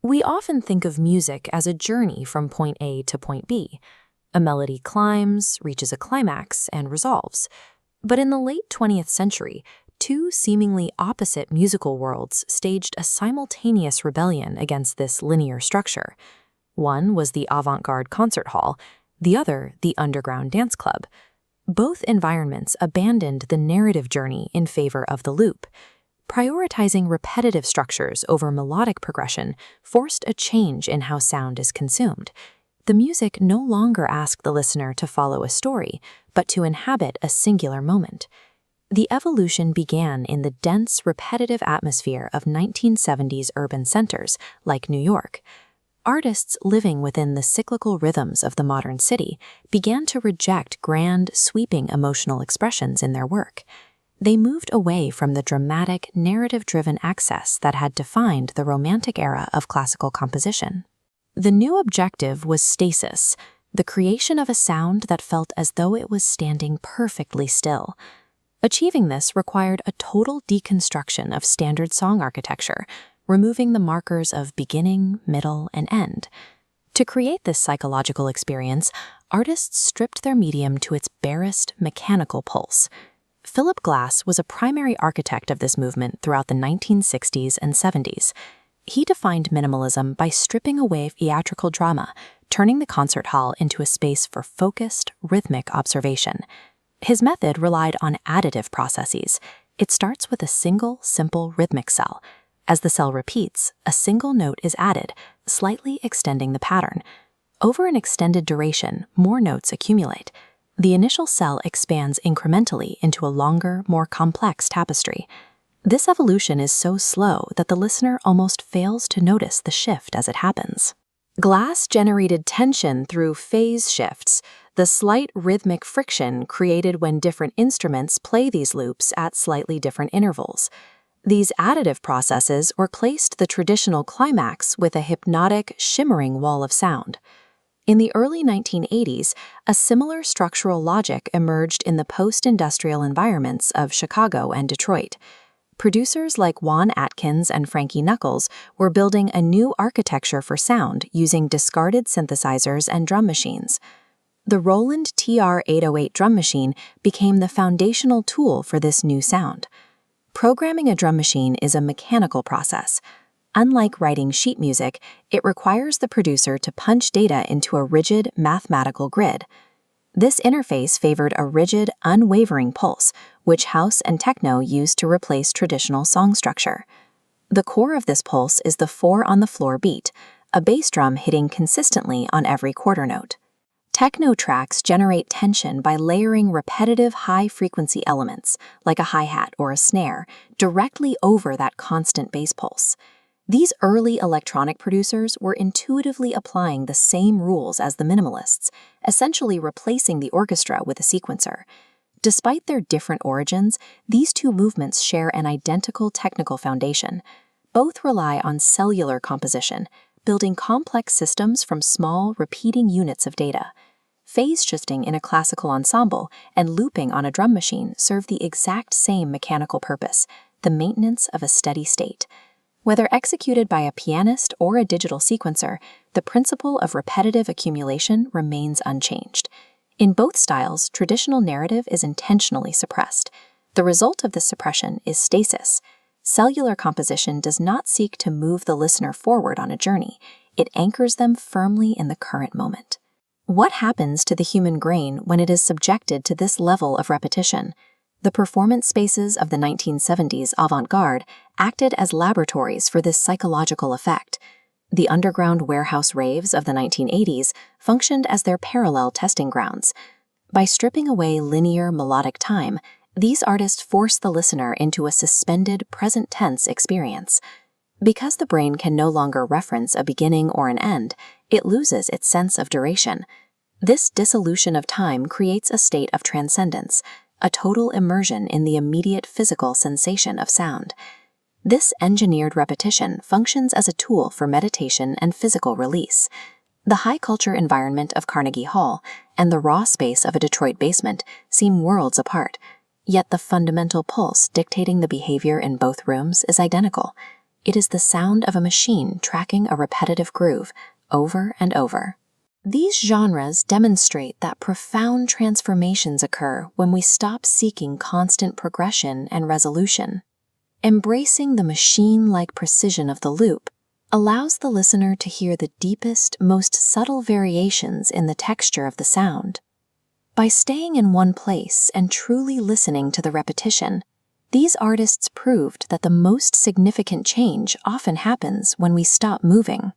We often think of music as a journey from point A to point B. A melody climbs, reaches a climax, and resolves. But in the late 20th century, two seemingly opposite musical worlds staged a simultaneous rebellion against this linear structure. One was the avant-garde concert hall, the other the underground dance club. Both environments abandoned the narrative journey in favor of the loop. Prioritizing repetitive structures over melodic progression forced a change in how sound is consumed. The music no longer asked the listener to follow a story, but to inhabit a singular moment. The evolution began in the dense, repetitive atmosphere of 1970s urban centers, like New York. Artists living within the cyclical rhythms of the modern city began to reject grand, sweeping emotional expressions in their work. They moved away from the dramatic, narrative-driven access that had defined the Romantic era of classical composition. The new objective was stasis, the creation of a sound that felt as though it was standing perfectly still. Achieving this required a total deconstruction of standard song architecture, removing the markers of beginning, middle, and end. To create this psychological experience, artists stripped their medium to its barest, mechanical pulse. Philip Glass was a primary architect of this movement throughout the 1960s and 70s. He defined minimalism by stripping away theatrical drama, turning the concert hall into a space for focused, rhythmic observation. His method relied on additive processes. It starts with a single, simple rhythmic cell. As the cell repeats, a single note is added, slightly extending the pattern. Over an extended duration, more notes accumulate. The initial cell expands incrementally into a longer, more complex tapestry. This evolution is so slow that the listener almost fails to notice the shift as it happens. Glass generated tension through phase shifts, the slight rhythmic friction created when different instruments play these loops at slightly different intervals. These additive processes replaced the traditional climax with a hypnotic, shimmering wall of sound. In the early 1980s, a similar structural logic emerged in the post-industrial environments of Chicago and Detroit. Producers like Juan Atkins and Frankie Knuckles were building a new architecture for sound using discarded synthesizers and drum machines. The Roland TR-808 drum machine became the foundational tool for this new sound. Programming a drum machine is a mechanical process. Unlike writing sheet music, it requires the producer to punch data into a rigid, mathematical grid. This interface favored a rigid, unwavering pulse, which house and techno used to replace traditional song structure. The core of this pulse is the 4-on-the-floor beat, a bass drum hitting consistently on every quarter note. Techno tracks generate tension by layering repetitive high-frequency elements, like a hi-hat or a snare, directly over that constant bass pulse. These early electronic producers were intuitively applying the same rules as the minimalists, essentially replacing the orchestra with a sequencer. Despite their different origins, these two movements share an identical technical foundation. Both rely on cellular composition, building complex systems from small, repeating units of data. Phase shifting in a classical ensemble and looping on a drum machine serve the exact same mechanical purpose, the maintenance of a steady state. Whether executed by a pianist or a digital sequencer, the principle of repetitive accumulation remains unchanged. In both styles, traditional narrative is intentionally suppressed. The result of this suppression is stasis. Cellular composition does not seek to move the listener forward on a journey. It anchors them firmly in the current moment. What happens to the human brain when it is subjected to this level of repetition? The performance spaces of the 1970s avant-garde acted as laboratories for this psychological effect. The underground warehouse raves of the 1980s functioned as their parallel testing grounds. By stripping away linear melodic time, these artists forced the listener into a suspended present-tense experience. Because the brain can no longer reference a beginning or an end, it loses its sense of duration. This dissolution of time creates a state of transcendence, a total immersion in the immediate physical sensation of sound. This engineered repetition functions as a tool for meditation and physical release. The high-culture environment of Carnegie Hall and the raw space of a Detroit basement seem worlds apart, yet the fundamental pulse dictating the behavior in both rooms is identical. It is the sound of a machine tracking a repetitive groove over and over. These genres demonstrate that profound transformations occur when we stop seeking constant progression and resolution. Embracing the machine-like precision of the loop allows the listener to hear the deepest, most subtle variations in the texture of the sound. By staying in one place and truly listening to the repetition, these artists proved that the most significant change often happens when we stop moving.